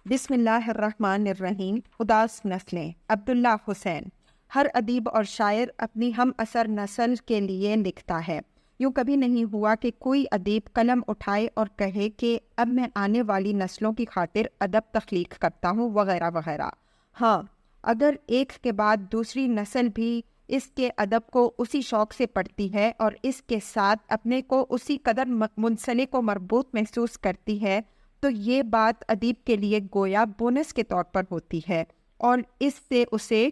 بسم اللہ الرحمن الرحیم. اداس نسلیں. عبداللہ حسین. ہر ادیب اور شاعر اپنی ہم اثر نسل کے لیے لکھتا ہے. یوں کبھی نہیں ہوا کہ کوئی ادیب قلم اٹھائے اور کہے کہ اب میں آنے والی نسلوں کی خاطر ادب تخلیق کرتا ہوں وغیرہ وغیرہ. ہاں، اگر ایک کے بعد دوسری نسل بھی اس کے ادب کو اسی شوق سے پڑھتی ہے اور اس کے ساتھ اپنے کو اسی قدر منسلک و مربوط محسوس کرتی ہے تو یہ بات ادیب کے لیے گویا بونس کے طور پر ہوتی ہے، اور اس سے اسے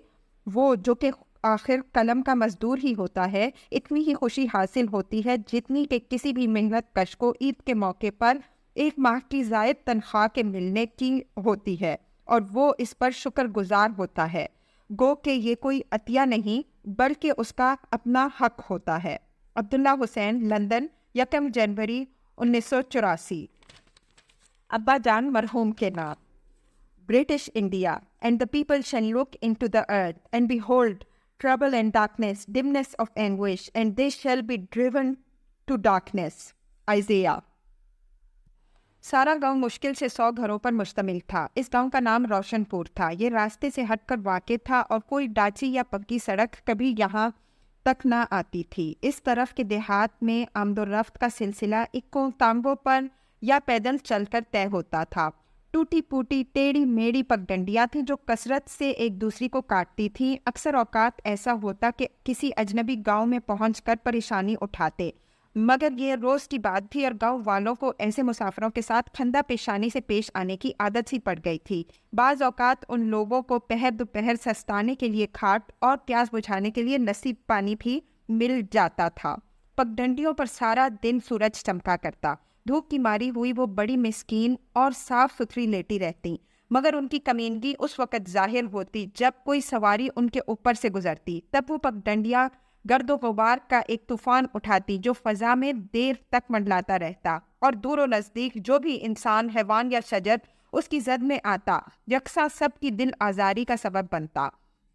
وہ جو کہ آخر قلم کا مزدور ہی ہوتا ہے اتنی ہی خوشی حاصل ہوتی ہے جتنی کہ کسی بھی محنت کش کو عید کے موقع پر ایک ماہ کی زائد تنخواہ کے ملنے کی ہوتی ہے، اور وہ اس پر شکر گزار ہوتا ہے، گو کہ یہ کوئی عطیہ نہیں بلکہ اس کا اپنا حق ہوتا ہے. عبداللہ حسین. لندن، 1 جنوری 1984. ابا جان مرحوم کے نام. British India. And the people shall look into the earth, and behold trouble and darkness, dimness of anguish, and they shall be driven to darkness. Isaiah. سارا گاؤں مشکل سے 100 گھروں پر مشتمل تھا. اس گاؤں کا نام روشن پور تھا. یہ راستے سے ہٹ کر واقع تھا اور کوئی ڈاچی یا پکی سڑک کبھی یہاں تک نہ آتی تھی. اس طرف کے دیہات میں آمد و رفت کا سلسلہ اکوں تانگوں پر یا پیدل چل کر طے ہوتا تھا. ٹوٹی پوٹی ٹیڑھی میڑھی پگڈنڈیاں تھیں جو کثرت سے ایک دوسری کو کاٹتی تھیں. اکثر اوقات ایسا ہوتا کہ کسی اجنبی گاؤں میں پہنچ کر پریشانی اٹھاتے، مگر یہ روز کی بات تھی اور گاؤں والوں کو ایسے مسافروں کے ساتھ کھندا پیشانی سے پیش آنے کی عادت سی پڑ گئی تھی. بعض اوقات ان لوگوں کو پہر دوپہر سستانے کے لیے کھاٹ اور پیاس بجھانے کے لیے نصیب پانی بھی مل جاتا تھا. پگڈنڈیوں پر سارا دن سورج چمکا کرتا. دھوپ کی ماری ہوئی وہ بڑی مسکین اور صاف ستھری لیٹی رہتی، مگر ان کی کمینگی اس وقت ظاہر ہوتی جب کوئی سواری ان کے اوپر سے گزرتی. تب وہ پگڈنڈیاں گرد و غبار کا ایک طوفان اٹھاتی جو فضا میں دیر تک منڈلاتا رہتا، اور دور و نزدیک جو بھی انسان، حیوان یا شجر اس کی زد میں آتا یکساں سب کی دل آزاری کا سبب بنتا.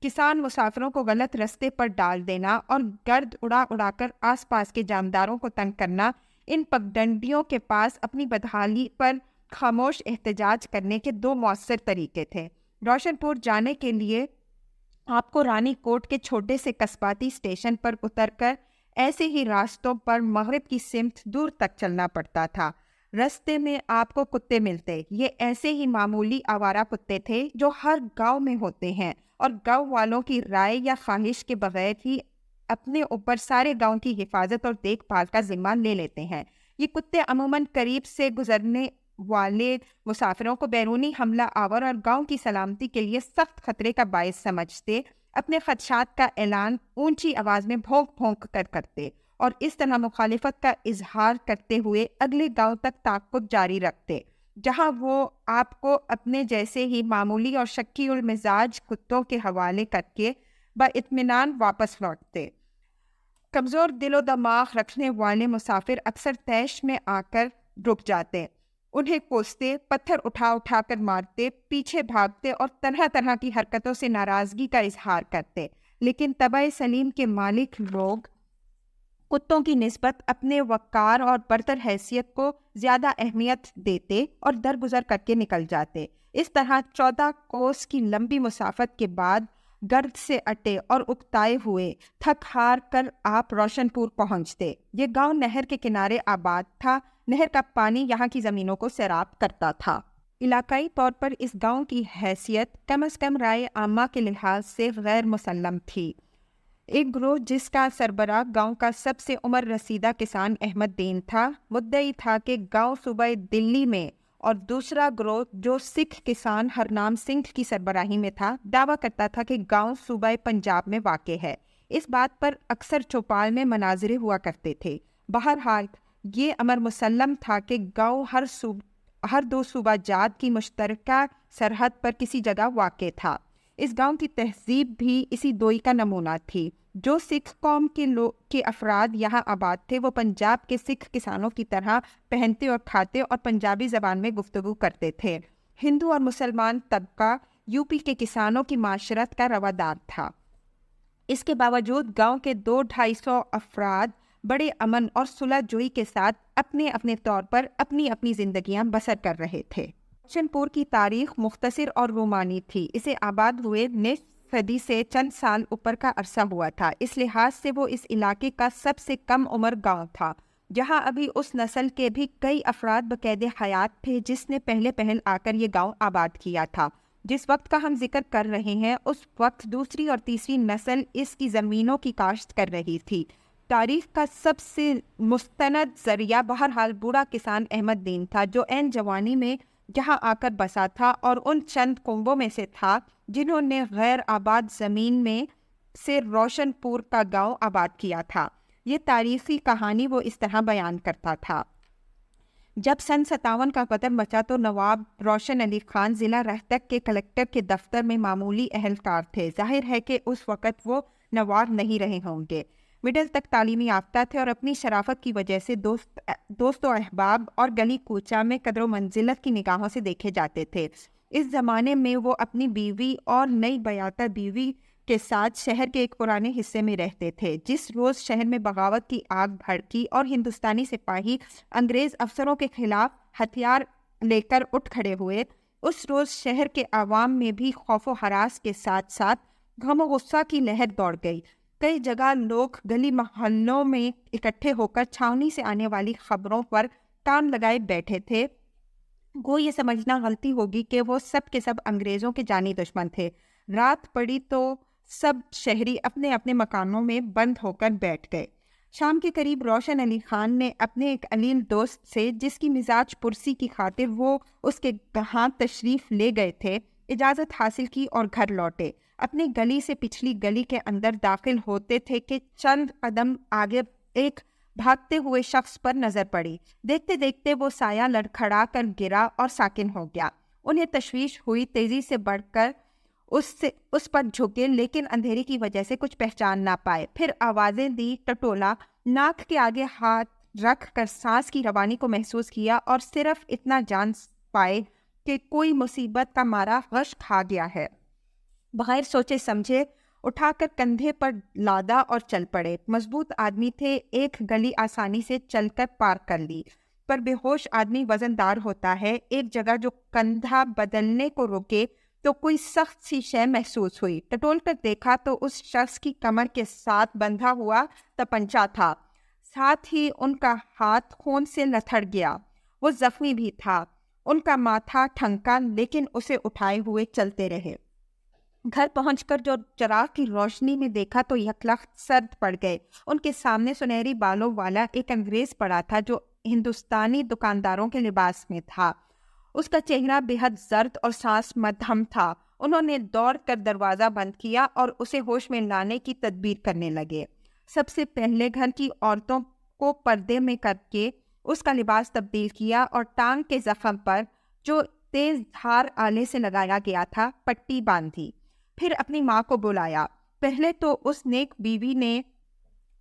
کسان مسافروں کو غلط رستے پر ڈال دینا اور گرد اڑا اڑا کر آس پاس کے جانداروں کو تنگ کرنا ان پگڈنڈیوں کے پاس اپنی بدحالی پر خاموش احتجاج کرنے کے 2 مؤثر طریقے تھے. روشن پور جانے کے لیے آپ کو رانی کوٹ کے چھوٹے سے قصباتی اسٹیشن پر اتر کر ایسے ہی راستوں پر مغرب کی سمت دور تک چلنا پڑتا تھا. رستے میں آپ کو کتے ملتے. یہ ایسے ہی معمولی آوارہ کتے تھے جو ہر گاؤں میں ہوتے ہیں اور گاؤں والوں کی رائے یا خواہش کے بغیر ہی اپنے اوپر سارے گاؤں کی حفاظت اور دیکھ بھال کا ذمہ لے لیتے ہیں. یہ کتے عموماً قریب سے گزرنے والے مسافروں کو بیرونی حملہ آور اور گاؤں کی سلامتی کے لیے سخت خطرے کا باعث سمجھتے اپنے خدشات کا اعلان اونچی آواز میں بھونک بھونک کر کرتے اور اس طرح مخالفت کا اظہار کرتے ہوئے اگلے گاؤں تک تعاقب جاری رکھتے، جہاں وہ آپ کو اپنے جیسے ہی معمولی اور شکی المزاج کتوں کے حوالے کر کے باطمینان واپس لوٹتے. کمزور دل و دماغ رکھنے والے مسافر اکثر طیش میں آ کر رک جاتے، انہیں کوستے، پتھر اٹھا اٹھا کر مارتے، پیچھے بھاگتے اور طرح طرح کی حرکتوں سے ناراضگی کا اظہار کرتے. لیکن طبع سلیم کے مالک لوگ کتوں کی نسبت اپنے وقار اور برتر حیثیت کو زیادہ اہمیت دیتے اور درگزر کر کے نکل جاتے. اس طرح 14 کوس کی لمبی مسافت کے بعد گرد سے اٹے اور اکتائے ہوئے تھک ہار کر آپ روشن پور پہنچتے. یہ گاؤں نہر کے کنارے آباد تھا. نہر کا پانی یہاں کی زمینوں کو سیراب کرتا تھا. علاقائی طور پر اس گاؤں کی حیثیت کم از کم رائے عامہ کے لحاظ سے غیر مسلم تھی. ایک گروہ جس کا سربراہ گاؤں کا سب سے عمر رسیدہ کسان احمد دین تھا مدعی تھا کہ گاؤں صوبہ دلی میں، اور دوسرا گروہ جو سکھ کسان ہرنام سنگھ کی سربراہی میں تھا دعویٰ کرتا تھا کہ گاؤں صوبہ پنجاب میں واقع ہے. اس بات پر اکثر چوپال میں مناظرے ہوا کرتے تھے. بہرحال یہ امر مسلم تھا کہ گاؤں ہر 2 صوبہ جات کی مشترکہ سرحد پر کسی جگہ واقع تھا. اس گاؤں کی تہذیب بھی اسی دوئی کا نمونہ تھی. جو سکھ قوم کے افراد یہاں آباد تھے وہ پنجاب کے سکھ کسانوں کی طرح پہنتے اور کھاتے اور پنجابی زبان میں گفتگو کرتے تھے. ہندو اور مسلمان طبقہ یو پی کے کسانوں کی معاشرت کا روادار تھا. اس کے باوجود گاؤں کے 200-250 افراد بڑے امن اور صلح جوئی کے ساتھ اپنے اپنے طور پر اپنی اپنی زندگیاں بسر کر رہے تھے. روشن پور کی تاریخ مختصر اور رومانی تھی. اسے آباد ہوئے نصف صدی سے چند سال اوپر کا عرصہ ہوا تھا. اس لحاظ سے وہ اس علاقے کا سب سے کم عمر گاؤں تھا، جہاں ابھی اس نسل کے بھی کئی افراد بقید حیات تھے جس نے پہلے پہل آ کر یہ گاؤں آباد کیا تھا. جس وقت کا ہم ذکر کر رہے ہیں اس وقت دوسری اور تیسری نسل اس کی زمینوں کی کاشت کر رہی تھی. تاریخ کا سب سے مستند ذریعہ بہرحال بوڑھا کسان احمد دین تھا، جو عین جوانی میں جہاں آ کر بسا تھا اور ان چند کنبوں میں سے تھا جنہوں نے غیر آباد زمین میں سے روشن پور کا گاؤں آباد کیا تھا. یہ تاریخی کہانی وہ اس طرح بیان کرتا تھا. جب سن 57 کا قدر مچا تو نواب روشن علی خان ضلع رہتک کے کلکٹر کے دفتر میں معمولی اہلکار تھے. ظاہر ہے کہ اس وقت وہ نواب نہیں رہے ہوں گے. مڈل تک تعلیمی یافتہ تھے اور اپنی شرافت کی وجہ سے دوست و احباب اور گلی کوچہ میں قدر و منزلت کی نگاہوں سے دیکھے جاتے تھے. اس زمانے میں وہ اپنی بیوی اور نئی بیاتہ بیوی کے ساتھ شہر کے ایک پرانے حصے میں رہتے تھے. جس روز شہر میں بغاوت کی آگ بھڑکی اور ہندوستانی سپاہی انگریز افسروں کے خلاف ہتھیار لے کر اٹھ کھڑے ہوئے، اس روز شہر کے عوام میں بھی خوف و ہراس کے ساتھ ساتھ غم و غصہ کی لہر دوڑ گئی. کئی جگہ لوگ گلی محلوں میں اکٹھے ہو کر چھاؤنی سے آنے والی خبروں پر کان لگائے بیٹھے تھے. گو یہ سمجھنا غلطی ہوگی کہ وہ سب کے سب انگریزوں کے جانی دشمن تھے. رات پڑی تو سب شہری اپنے اپنے مکانوں میں بند ہو کر بیٹھ گئے. شام کے قریب روشن علی خان نے اپنے ایک علیل دوست سے، جس کی مزاج پرسی کی خاطر وہ اس کے ہاں تشریف لے گئے تھے، اجازت حاصل کی اور گھر لوٹے. اپنی گلی سے پچھلی گلی کے اندر داخل ہوتے تھے کہ چند قدم آگے ایک بھاگتے ہوئے شخص پر نظر پڑی. دیکھتے دیکھتے وہ سایہ لڑکھڑا کر گرا اور ساکن ہو گیا. انہیں تشویش ہوئی، تیزی سے بڑھ کر اس پر جھکے، لیکن اندھیرے کی وجہ سے کچھ پہچان نہ پائے. پھر آوازیں دی. ٹٹولا ناک کے آگے ہاتھ رکھ کر سانس کی روانی کو محسوس کیا اور صرف اتنا جان پائے کہ کوئی مصیبت کا مارا غش کھا گیا ہے. بغیر سوچے سمجھے اٹھا کر کندھے پر لادا اور چل پڑے. مضبوط آدمی تھے، ایک گلی آسانی سے چل کر پار کر لی. پر بے ہوش آدمی وزن دار ہوتا ہے. ایک جگہ جو کندھا بدلنے کو روکے تو کوئی سخت سی شے محسوس ہوئی. ٹٹول کر دیکھا تو اس شخص کی کمر کے ساتھ بندھا ہوا تپنچا تھا، ساتھ ہی ان کا ہاتھ خون سے لتھڑ گیا. وہ زخمی بھی تھا. ان کا ماتھا ٹھنکا، لیکن اسے اٹھائے ہوئے چلتے رہے. گھر پہنچ کر جو چراغ کی روشنی میں دیکھا تو یکلخت سرد پڑ گئے. ان کے سامنے سنہری بالوں والا ایک انگریز پڑا تھا جو ہندوستانی دکانداروں کے لباس میں تھا. اس کا چہرہ بے حد زرد اور سانس مدھم تھا. انہوں نے دوڑ کر دروازہ بند کیا اور اسے ہوش میں لانے کی تدبیر کرنے لگے. سب سے پہلے گھر کی عورتوں کو پردے میں کر کے اس کا لباس تبدیل کیا اور ٹانگ کے زخم پر، جو تیز دھار آلے سے لگایا گیا تھا، پٹی باندھی. پھر اپنی ماں کو بلایا. پہلے تو اس نیک بیوی نے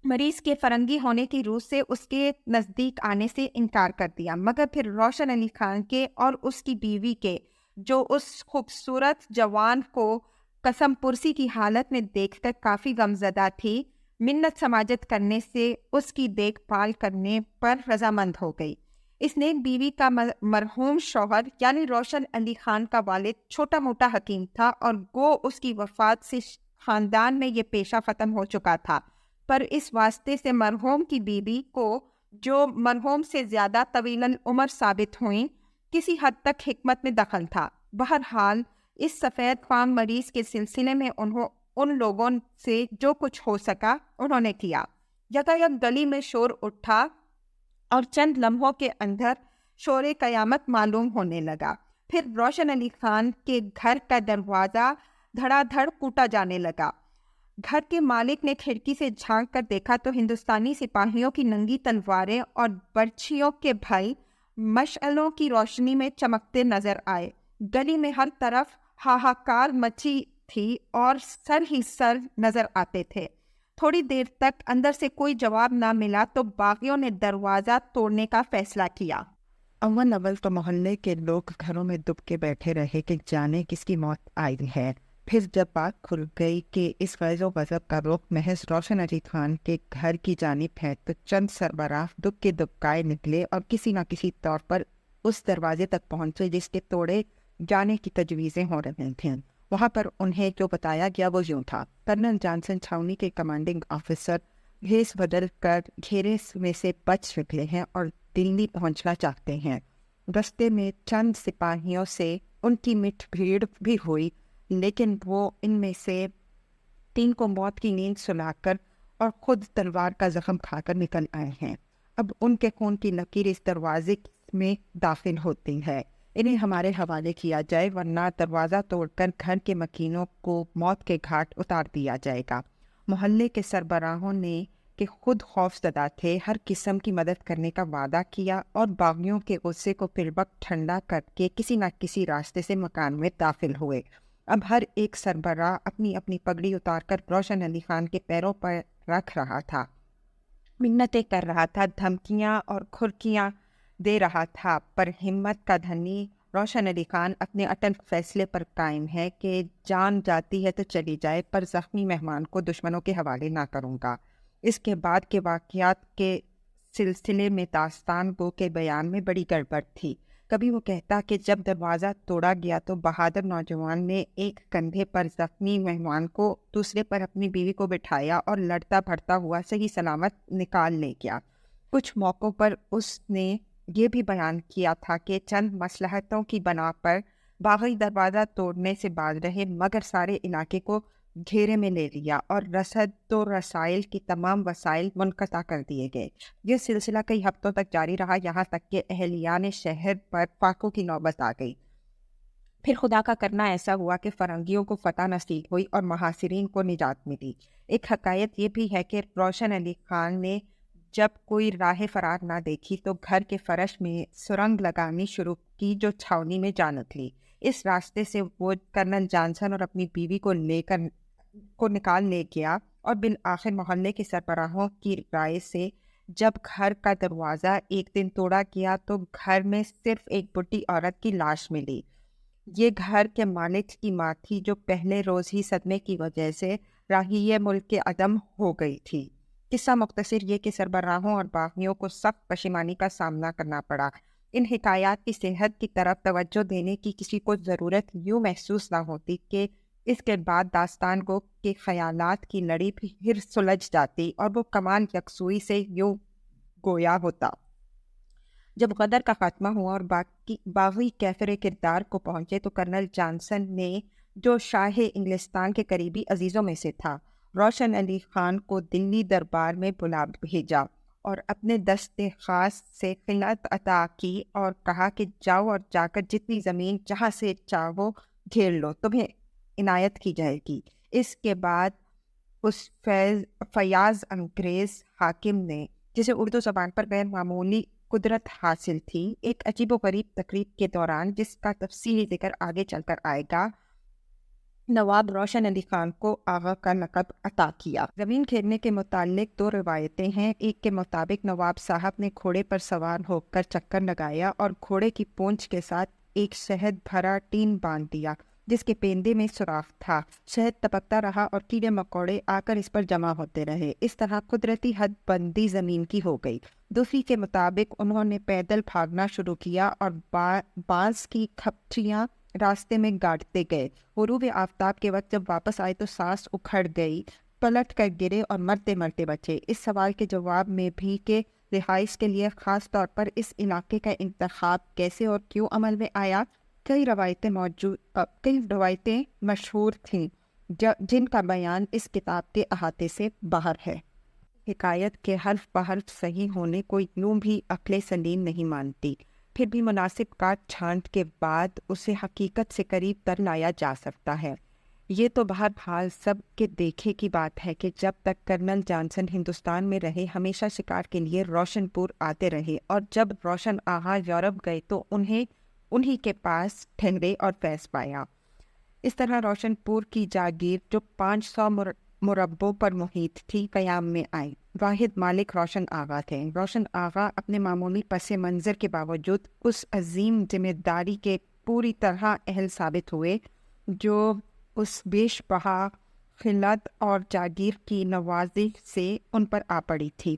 مریض کے فرنگی ہونے کی روح سے اس کے نزدیک آنے سے انکار کر دیا، مگر پھر روشن علی خان کے اور اس کی بیوی کے، جو اس خوبصورت جوان کو قسم پرسی کی حالت میں دیکھ کر کافی غمزدہ تھی، منت سماجت کرنے سے اس کی دیکھ بھال کرنے پر رضامند ہو گئی. اس نیک بیوی کا مرحوم شوہر یعنی روشن علی خان کا والد چھوٹا موٹا حکیم تھا، اور گو اس کی وفات سے خاندان میں یہ پیشہ ختم ہو چکا تھا. پر اس واسطے سے مرحوم کی بیوی کو، جو مرحوم سے زیادہ طویل العمر ثابت ہوئیں، کسی حد تک حکمت میں دخل تھا. بہرحال اس سفید فام مریض کے سلسلے میں ان لوگوں سے جو کچھ ہو سکا انہوں نے کیا. یکایک گلی میں شور اٹھا اور چند لمحوں کے اندر شور قیامت معلوم ہونے لگا. پھر روشن علی خان کے گھر کا دروازہ دھڑا دھڑ کوٹا جانے لگا. گھر کے مالک نے کھڑکی سے جھانک کر دیکھا تو ہندوستانی سپاہیوں کی ننگی تلواریں اور برچھیوں کے بھائی مشعلوں کی روشنی میں چمکتے نظر آئے. گلی میں ہر طرف ہاہاکار مچی تھی اور سر ہی سر نظر آتے تھے. تھوڑی دیر تک اندر سے کوئی جواب نہ ملا تو باغیوں نے دروازہ توڑنے کا فیصلہ کیا. اول تو محلے کے لوگ گھروں میں دب کے بیٹھے رہے کہ جانے کس کی موت آئی ہے. پھر جب بات کھل گئی کہ اس غیظ و غضب کا رخ محض روشن علی خان کے گھر کی جانب ہے تو چند سربراہ دب کے دبکائے نکلے اور کسی نہ کسی طور پر اس دروازے تک پہنچے جس کے توڑے جانے کی تجویزیں ہو رہی تھیں۔ وہاں پر انہیں جو بتایا گیا وہ یوں تھا: کرنل جانسن چھاؤنی کے کمانڈنگ آفیسر بھیس بدل کر گھیرے میں سے بچ نکلے ہیں اور دلی پہنچنا چاہتے ہیں۔ رستے میں چند سپاہیوں سے ان کی مٹ بھیڑ بھی ہوئی، لیکن وہ ان میں سے 3 کو موت کی نیند سلا کر اور خود تلوار کا زخم کھا کر نکل آئے ہیں۔ اب ان کے خون کی لکیر اس دروازے میں داخل ہوتی ہے، انہیں ہمارے حوالے کیا جائے ورنہ دروازہ توڑ کر گھر کے مکینوں کو موت کے گھاٹ اتار دیا جائے گا۔ محلے کے سربراہوں نے کہ خود خوف زدہ تھے، ہر قسم کی مدد کرنے کا وعدہ کیا اور باغیوں کے غصے کو فی الوقت ٹھنڈا کر کے کسی نہ کسی راستے سے مکان میں داخل ہوئے۔ اب ہر ایک سربراہ اپنی اپنی پگڑی اتار کر روشن علی خان کے پیروں پر رکھ رہا تھا، منتیں کر رہا تھا، دھمکیاں اور کھرکیاں دے رہا تھا، پر ہمت کا دھنی روشن علی خان اپنے اٹل فیصلے پر قائم ہے کہ جان جاتی ہے تو چلی جائے، پر زخمی مہمان کو دشمنوں کے حوالے نہ کروں گا۔ اس کے بعد کے واقعات کے سلسلے میں داستان گو کے بیان میں بڑی گڑبڑ تھی۔ کبھی وہ کہتا کہ جب دروازہ توڑا گیا تو بہادر نوجوان نے ایک کندھے پر زخمی مہمان کو، دوسرے پر اپنی بیوی کو بٹھایا اور لڑتا بھرتا ہوا صحیح سلامت نکال لے گیا۔ کچھ موقعوں پر اس نے یہ بھی بیان کیا تھا کہ چند مصلحتوں کی بنا پر باغی دروازہ توڑنے سے باز رہے، مگر سارے علاقے کو گھیرے میں لے لیا اور رسد و رسائل کی تمام وسائل منقطع کر دیے گئے۔ یہ سلسلہ کئی ہفتوں تک جاری رہا، یہاں تک کہ اہلیان شہر پر فاقوں کی نوبت آ گئی۔ پھر خدا کا کرنا ایسا ہوا کہ فرنگیوں کو فتح نصیب ہوئی اور محاصرین کو نجات ملی۔ ایک حکایت یہ بھی ہے کہ روشن علی خان نے جب کوئی راہ فرار نہ دیکھی تو گھر کے فرش میں سرنگ لگانی شروع کی جو چھاؤنی میں جا نکلی۔ اس راستے سے وہ کرنل جانسن اور اپنی بیوی کو نکال لے گیا اور بالآخر محلے کے سربراہوں کی رائے سے جب گھر کا دروازہ ایک دن توڑا گیا تو گھر میں صرف ایک بڈھی عورت کی لاش ملی۔ یہ گھر کے مالک کی ماں تھی جو پہلے روز ہی صدمے کی وجہ سے راہی ملک کے عدم ہو گئی تھی۔ قصہ مختصر یہ کہ سربراہوں اور باغیوں کو سخت پشیمانی کا سامنا کرنا پڑا۔ ان حکایات کی صحت کی طرف توجہ دینے کی کسی کو ضرورت یوں محسوس نہ ہوتی کہ اس کے بعد داستان گو کے خیالات کی لڑی پھر سلجھ جاتی اور وہ کمال یکسوئی سے یوں گویا ہوتا۔ جب غدر کا خاتمہ ہوا اور باغی کیفر کردار کو پہنچے تو کرنل جانسن نے، جو شاہ انگلستان کے قریبی عزیزوں میں سے تھا، روشن علی خان کو دلی دربار میں بلا بھیجا اور اپنے دست خاص سے خلعت عطا کی اور کہا کہ جاؤ اور جا کر جتنی زمین جہاں سے چاہو گھیر لو، تمہیں عنایت کی جائے گی۔ اس کے بعد اس فیاض انگریز حاکم نے، جسے اردو زبان پر غیر معمولی قدرت حاصل تھی، ایک عجیب و غریب تقریب کے دوران جس کا تفصیلی ذکر آگے چل کر آئے گا، نواب روشن علی خان کو آغا کا لقب عطا کیا۔ زمین گھیرنے کے متعلق 2 روایتیں ہیں۔ ایک کے مطابق نواب صاحب نے گھوڑے پر سوار ہو کر چکر لگایا اور گھوڑے کی پونچھ کے ساتھ ایک شہد بھرا ٹین باندھ دیا جس کے پیندے میں سوراخ تھا۔ شہد ٹپکتا رہا اور کیڑے مکوڑے آ کر اس پر جمع ہوتے رہے۔ اس طرح قدرتی حد بندی زمین کی ہو گئی۔ دوسری کے مطابق انہوں نے پیدل بھاگنا شروع کیا اور بانس کی کھپچیاں راستے میں گاڑتے گئے۔ غروب آفتاب کے وقت جب واپس آئے تو سانس اکھڑ گئی، پلٹ کر گرے اور مرتے مرتے بچے۔ اس سوال کے جواب میں بھی کہ رہائش کے لیے خاص طور پر اس علاقے کا انتخاب کیسے اور کیوں عمل میں آیا، کئی روایتیں مشہور تھیں جن کا بیان اس کتاب کے احاطے سے باہر ہے۔ حکایت کے حرف بحرف صحیح ہونے کو یوں بھی عقل سلیم نہیں مانتی، پھر بھی مناسب کاٹ چھانٹ کے بعد اسے حقیقت سے قریب تر لایا جا سکتا ہے۔ یہ تو بہرحال سب کے دیکھے کی بات ہے کہ جب تک کرنل جانسن ہندوستان میں رہے ہمیشہ شکار کے لیے روشن پور آتے رہے، اور جب روشن آغا یورپ گئے تو انہی کے پاس ٹھہرے اور فیض پایا۔ اس طرح روشن پور کی جاگیر جو 500 مربوں پر محیط تھی قیام میں آئی۔ واحد مالک روشن آغا تھے۔ روشن آغا اپنے معمولی پس منظر کے باوجود اس عظیم ذمہ داری کے پوری طرح اہل ثابت ہوئے جو اس بیش بہا خلعت اور جاگیر کی نوازش سے ان پر آ پڑی تھی۔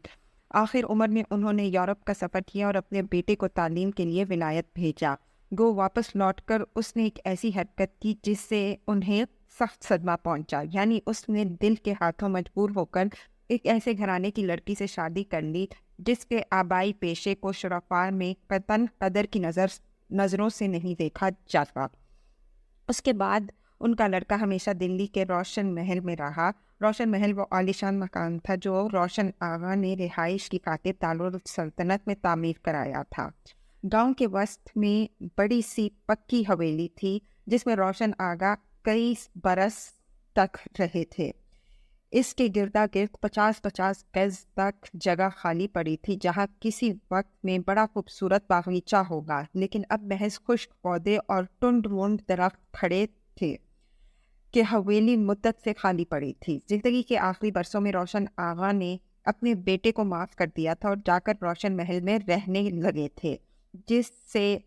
آخر عمر میں انہوں نے یورپ کا سفر کیا اور اپنے بیٹے کو تعلیم کے لیے ولایت بھیجا۔ گو واپس لوٹ کر اس نے ایک ایسی حرکت کی جس سے انہیں سخت صدمہ پہنچا، یعنی اس نے دل کے ہاتھوں مجبور ہو کر ایک ایسے گھرانے کی لڑکی سے شادی کر لی جس کے آبائی پیشے کو شرفاء میں قطعاً قدر کی نظروں سے نہیں دیکھا جاتا۔ اس کے بعد ان کا لڑکا ہمیشہ دلی کے روشن محل میں رہا۔ روشن محل وہ عالیشان مکان تھا جو روشن آغا نے رہائش کی خاطر دارالسلطنت میں تعمیر کرایا تھا۔ گاؤں کے وسط میں بڑی سی پکی حویلی تھی جس میں روشن آغا کئی برس تک رہے تھے۔ اس کے گردا گرد 50 گز تک جگہ خالی پڑی تھی جہاں کسی وقت میں بڑا خوبصورت باغیچہ ہوگا، لیکن اب محض خشک پودے اور ٹنڈ منڈ درخت کھڑے تھے کہ حویلی مدت سے خالی پڑی تھی۔ زندگی کے آخری برسوں میں روشن آغا نے اپنے بیٹے کو معاف کر دیا تھا اور جا کر روشن محل میں رہنے لگے تھے، جس سے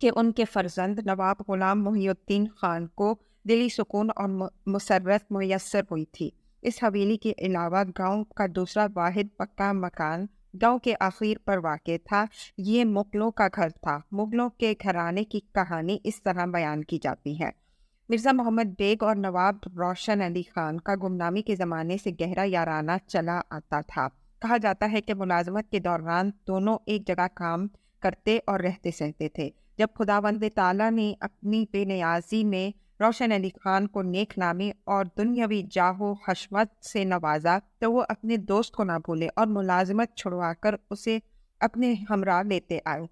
کہ ان کے فرزند نواب غلام محی الدین خان کو دلی سکون اور مسرت میسر ہوئی تھی۔ اس حویلی کے علاوہ گاؤں کا دوسرا واحد پکا مکان گاؤں کے آخر پر واقع تھا۔ یہ مغلوں کا گھر تھا۔ مغلوں کے گھرانے کی کہانی اس طرح بیان کی جاتی ہے۔ مرزا محمد بیگ اور نواب روشن علی خان کا گمنامی کے زمانے سے گہرا یارانہ چلا آتا تھا۔ کہا جاتا ہے کہ ملازمت کے دوران دونوں ایک جگہ کام کرتے اور رہتے سہتے تھے۔ جب خداوند تعالیٰ نے اپنی بے نیازی میں روشن علی خان کو نیک نامی اور دنیاوی جاہ و حشمت سے نوازا تو وہ اپنے دوست کو نہ بھولے اور ملازمت چھڑوا کر اسے اپنے ہمراہ لیتے آئے۔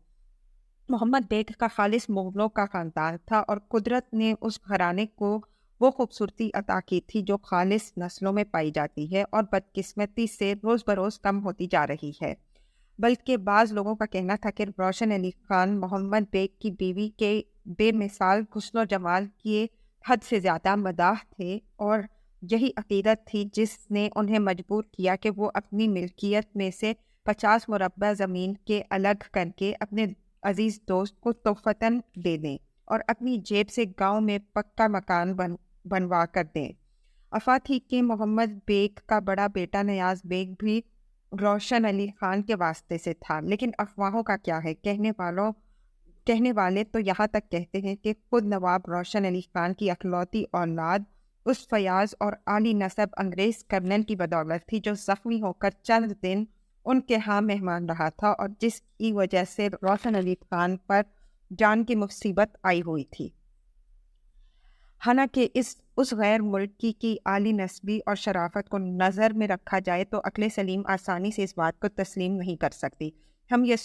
محمد بیگ کا خالص مغلوں کا خاندان تھا اور قدرت نے اس گھرانے کو وہ خوبصورتی عطا کی تھی جو خالص نسلوں میں پائی جاتی ہے اور بدقسمتی سے روز بروز کم ہوتی جا رہی ہے۔ بلکہ بعض لوگوں کا کہنا تھا کہ روشن علی خان محمد بیگ کی بیوی کے بے مثال حسن و جمال کی حد سے زیادہ مداح تھے، اور یہی عقیدت تھی جس نے انہیں مجبور کیا کہ وہ اپنی ملکیت میں سے 50 مربع زمین کے الگ کر کے اپنے عزیز دوست کو تحفتاً دے دیں اور اپنی جیب سے گاؤں میں پکا مکان بنوا کر دیں۔ افات ہی کہ محمد بیگ کا بڑا بیٹا نیاز بیگ بھی روشن علی خان کے واسطے سے تھا، لیکن افواہوں کا کیا ہے، کہنے والے تو یہاں تک کہتے ہیں کہ خود نواب روشن علی خان کی اکلوتی اولاد اس فیاض اور عالی نسب انگریز کرنل کی بدولت تھی جو زخمی ہو کر چند دن ان کے ہاں مہمان رہا تھا اور جس کی وجہ سے روشن علی خان پر جان کی مصیبت آئی ہوئی تھی۔ حالانکہ اس غیر ملکی کی عالی نسبی اور شرافت کو نظر میں رکھا جائے تو عقل سلیم آسانی سے اس بات کو تسلیم نہیں کر سکتی۔ ہم یہ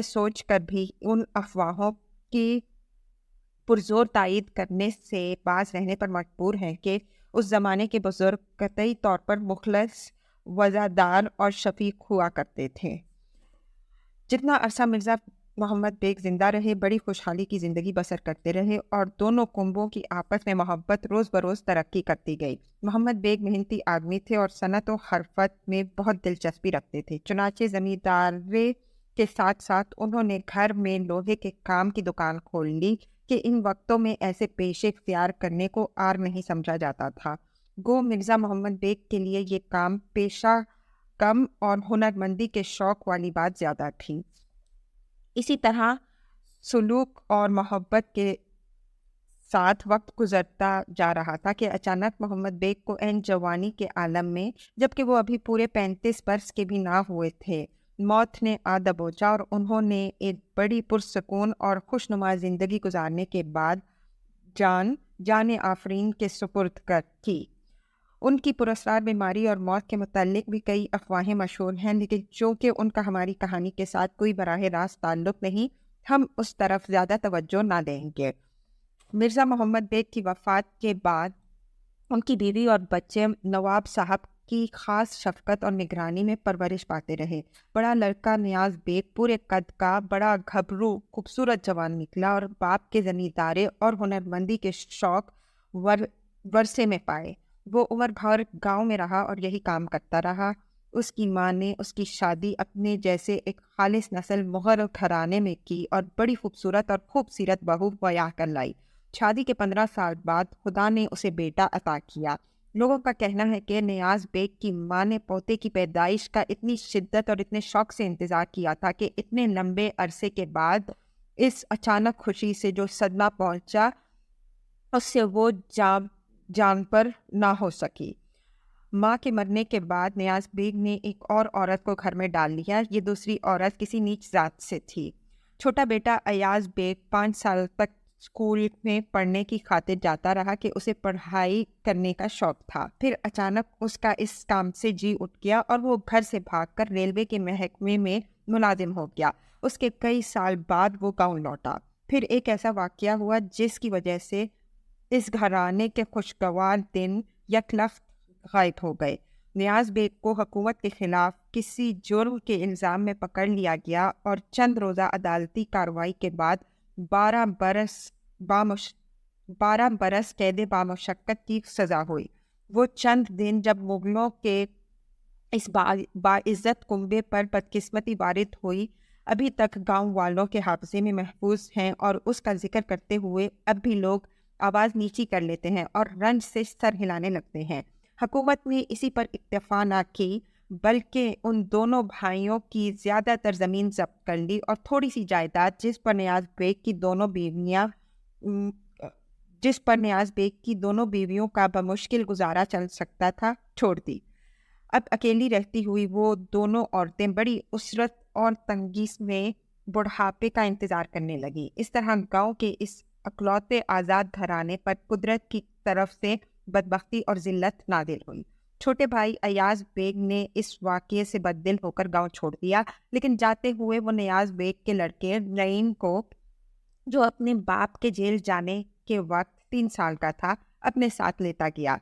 سوچ کر بھی ان افواہوں کی پرزور تائید کرنے سے باز رہنے پر مجبور ہیں کہ اس زمانے کے بزرگ قطعی طور پر مخلص، وزادار اور شفیق ہوا کرتے تھے۔ جتنا عرصہ مرزا محمد بیگ زندہ رہے بڑی خوشحالی کی زندگی بسر کرتے رہے اور دونوں کنبوں کی آپس میں محبت روز بروز ترقی کرتی گئی۔ محمد بیگ محنتی آدمی تھے اور صنعت و حرفت میں بہت دلچسپی رکھتے تھے، چنانچہ زمینداری کے ساتھ ساتھ انہوں نے گھر میں لوہے کے کام کی دکان کھول لی کہ ان وقتوں میں ایسے پیشے اختیار کرنے کو عار نہیں سمجھا جاتا تھا۔ گو مرزا محمد بیگ کے لیے یہ کام پیشہ کم اور ہنرمندی کے شوق والی بات زیادہ تھی۔ اسی طرح سلوک اور محبت کے ساتھ وقت گزرتا جا رہا تھا کہ اچانک محمد بیگ کو عین جوانی کے عالم میں، جبکہ وہ ابھی پورے 35 برس کے بھی نہ ہوئے تھے، موت نے آ دبوچا اور انہوں نے ایک بڑی پرسکون اور خوشنما زندگی گزارنے کے بعد جان آفرین کے سپرد کی۔ ان کی پراسرار بیماری اور موت کے متعلق بھی کئی افواہیں مشہور ہیں، لیکن چونکہ ان کا ہماری کہانی کے ساتھ کوئی براہ راست تعلق نہیں، ہم اس طرف زیادہ توجہ نہ دیں گے۔ مرزا محمد بیگ کی وفات کے بعد ان کی بیوی اور بچے نواب صاحب کی خاص شفقت اور نگرانی میں پرورش پاتے رہے۔ بڑا لڑکا نیاز بیگ پورے قد کا بڑا گھبرو خوبصورت جوان نکلا اور باپ کے زمیندارے اور ہنرمندی کے شوق ورثے میں پائے۔ وہ عمر بھر گاؤں میں رہا اور یہی کام کرتا رہا۔ اس کی ماں نے اس کی شادی اپنے جیسے ایک خالص نسل مغر گھرانے میں کی اور بڑی خوبصورت اور خوب سیرت بہو بیاہ کر لائی۔ شادی کے 15 سال بعد خدا نے اسے بیٹا عطا کیا، لوگوں کا کہنا ہے کہ نیاز بیگ کی ماں نے پوتے کی پیدائش کا اتنی شدت اور اتنے شوق سے انتظار کیا تھا کہ اتنے لمبے عرصے کے بعد اس اچانک خوشی سے جو صدمہ پہنچا اس سے وہ جان پر نہ ہو سکی۔ ماں کے مرنے کے بعد نیاز بیگ نے ایک اور عورت کو گھر میں ڈال لیا۔ یہ دوسری عورت کسی نیچ ذات سے تھی۔ چھوٹا بیٹا ایاز بیگ 5 سال تک اسکول میں پڑھنے کی خاطر جاتا رہا کہ اسے پڑھائی کرنے کا شوق تھا۔ پھر اچانک اس کا اس کام سے جی اٹھ گیا اور وہ گھر سے بھاگ کر ریلوے کے محکمے میں ملازم ہو گیا۔ اس کے کئی سال بعد وہ گاؤں لوٹا۔ پھر ایک ایسا واقعہ ہوا جس کی وجہ سے اس گھرانے کے خوشگوار دن یکلخت غائب ہو گئے۔ نیاز بیگ کو حکومت کے خلاف کسی جرم کے الزام میں پکڑ لیا گیا اور چند روزہ عدالتی کارروائی کے بعد 12 برس قید بامشقت کی سزا ہوئی۔ وہ چند دن جب مغلوں کے اس باعزت کنبے پر بدقسمتی وارد ہوئی ابھی تک گاؤں والوں کے حافظے میں محفوظ ہیں اور اس کا ذکر کرتے ہوئے اب بھی لوگ آواز نیچی کر لیتے ہیں اور رنج سے سر ہلانے لگتے ہیں۔ حکومت نے اسی پر اکتفا نہ کی بلکہ ان دونوں بھائیوں کی زیادہ تر زمین ضبط کر لی اور تھوڑی سی جائیداد جس پر نیاز بیگ کی دونوں بیویوں کا بمشکل گزارا چل سکتا تھا چھوڑ دی۔ اب اکیلی رہتی ہوئی وہ دونوں عورتیں بڑی اسرت اور تنگی میں بڑھاپے کا انتظار کرنے لگیں۔ اس طرح گاؤں کے اس اکلوتے آزاد گھرانے پر قدرت کی طرف سے بدبختی اور ذلت نازل ہوئی۔ چھوٹے بھائی ایاز بیگ نے اس واقعے سے بددل ہو کر گاؤں چھوڑ دیا، لیکن جاتے ہوئے وہ نیاز بیگ کے لڑکے نعیم کو، جو اپنے باپ کے جیل جانے کے وقت 3 سال کا تھا، اپنے ساتھ لیتا گیا۔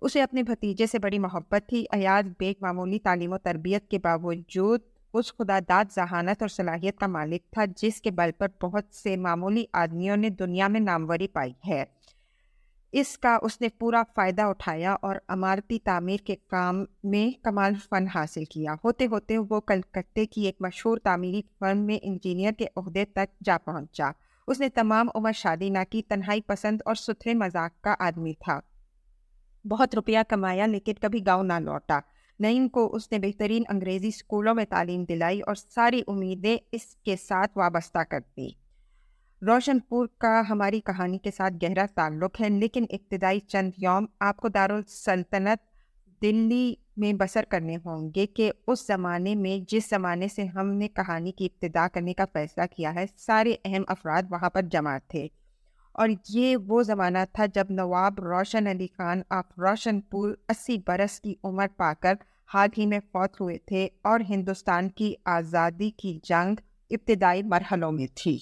اسے اپنے بھتیجے سے بڑی محبت تھی۔ ایاز بیگ معمولی تعلیم و تربیت کے باوجود اس خداداد ذہانت اور صلاحیت کا مالک تھا جس کے بل پر بہت سے معمولی آدمیوں نے دنیا میں ناموری پائی ہے۔ اس کا اس نے پورا فائدہ اٹھایا اور عمارتی تعمیر کے کام میں کمال فن حاصل کیا۔ ہوتے ہوتے وہ کلکتے کی ایک مشہور تعمیری فرم میں انجینئر کے عہدے تک جا پہنچا۔ اس نے تمام عمر شادی نہ کی، تنہائی پسند اور ستھرے مزاج کا آدمی تھا۔ بہت روپیہ کمایا لیکن کبھی گاؤں نہ لوٹا۔ نعیم کو اس نے بہترین انگریزی اسکولوں میں تعلیم دلائی اور ساری امیدیں اس کے ساتھ وابستہ کر دی۔ روشن پور کا ہماری کہانی کے ساتھ گہرا تعلق ہے، لیکن ابتدائی چند یوم آپ کو دارالسلطنت دلی میں بسر کرنے ہوں گے کہ اس زمانے میں جس زمانے سے ہم نے کہانی کی ابتدا کرنے کا فیصلہ کیا ہے، سارے اہم افراد وہاں پر جمع تھے، اور یہ وہ زمانہ تھا جب نواب روشن علی خان آف روشن پور 80 برس کی عمر پا کر حال ہی میں فوت ہوئے تھے اور ہندوستان کی آزادی کی جنگ ابتدائی مرحلوں میں تھی۔